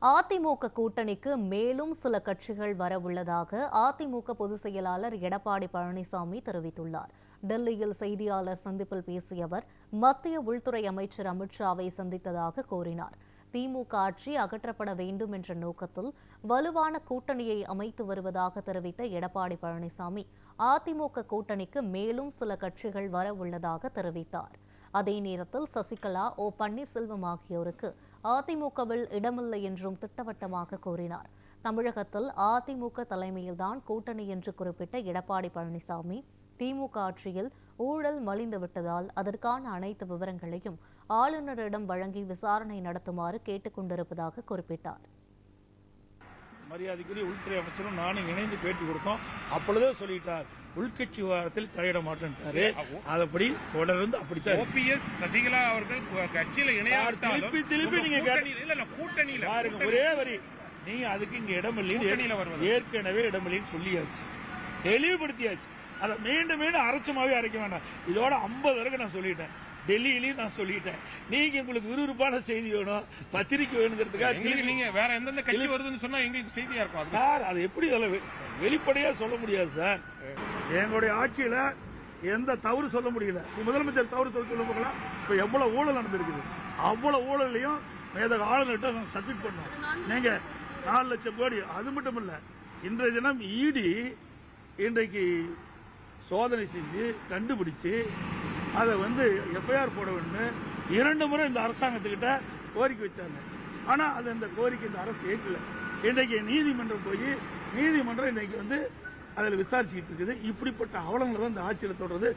அதிமுக கூட்டணிக்கு மேலும் சில கட்சிகள் வரவுள்ளதாக அதிமுக பொதுச் செயலாளர் எடப்பாடி பழனிசாமி தெரிவித்துள்ளார். டெல்லியில் செய்தியாளர் சந்திப்பில் பேசிய அவர் மத்திய உள்துறை அமைச்சர் அமித்ஷாவை சந்தித்ததாக கூறினார். திமுக ஆட்சி அகற்றப்பட வேண்டும் என்ற நோக்கத்தில் வலுவான கூட்டணியை அமைத்து வருவதாக தெரிவித்த எடப்பாடி பழனிசாமி அதிமுக கூட்டணிக்கு மேலும் சில கட்சிகள் வரவுள்ளதாக தெரிவித்தார். அதே நேரத்தில் சசிகலா, ஓ பன்னீர்செல்வம் ஆகியோருக்கு அதிமுகவில் இடமில்லை என்றும் திட்டவட்டமாக கூறினார். தமிழகத்தில் அதிமுக தலைமையில்தான் கூட்டணி என்று குறிப்பிட்ட எடப்பாடி பழனிசாமி திமுக ஆட்சியில் ஊழல் மலிந்துவிட்டதால் அதற்கான அனைத்து விவரங்களையும் ஆளுநரிடம் வழங்கி விசாரணை நடத்துமாறு கேட்டுக் கொண்டிருப்பதாக குறிப்பிட்டார். மரியாதைக்குரிய உள்துறை அமைச்சரும் நானும் இணைந்து பேட்டி கொடுத்தோம். அப்பொழுதே சொல்லிட்டார், உள்கட்சி விவகாரத்தில் தலையிட மாட்டேன்ட்டாரு. அதப்படி தொடர்ந்து அப்படித்தான். ஓபிஎஸ் சசிகலா அவர்கள் கட்சியில இணையாவிட்டாலும் திருப்பி நீங்க கூட்டணியில பாருங்க, ஒரே வரி நீங்க அதுக்கு இங்க இடமில்லைன்னு ஏற்கனவே இடமில்லைன்னு சொல்லியாச்சு, தெளிவுபடுத்தியாச்சு. அதை மீண்டும் மீண்டும் அரைச்சமாவே அரைக்க வேண்டாம். இதோட 50 வரைக்கும் நான் சொல்லிட்டேன், டெல்லியிலையும் நான் சொல்லிட்டேன். நீங்க உங்களுக்கு விறுவிறுப்பான செய்தி வேணும், பத்திரிக்கை வேணுங்கிறதுக்காக நீங்க வேற எந்தெந்த கட்சி வருதுன்னு சொன்னா எங்களுக்கு செய்தியா இருக்கும் சார். அது எப்படி வெளிப்படையா சொல்ல முடியாது சார். எங்களுடைய ஆட்சியில எந்த தவறு சொல்ல முடியல. முதலமைச்சர் தவறு சொல்ல போகலாம். இப்ப எவ்வளவு ஊழல் நடந்திருக்குது, அவ்வளவு ஊழலையும் மேதக ஆளுநர்கிட்ட சப்மிட் பண்ணோம். நீங்க 4 லட்சம் கோடி. அது மட்டும் இல்ல, இன்றைய தினம் இடி இன்றைக்கு சோதனை செஞ்சு கண்டுபிடிச்சு அதை எஃப்ஐஆர் போட வேண்டும் 2 முறை இந்த அரசாங்கத்துக்கிட்ட கோரிக்கை வச்சாங்க. ஆனா அது இந்த கோரிக்கை இந்த அரசு ஏற்கல. இன்றைக்கு நீதிமன்றம் போய் நீதிமன்றம் இன்னைக்கு அதில் விசாரிச்சுக்கிட்டு இருக்குது. இப்படிப்பட்ட அவலங்களை தான் இந்த ஆட்சியில் தொடருது.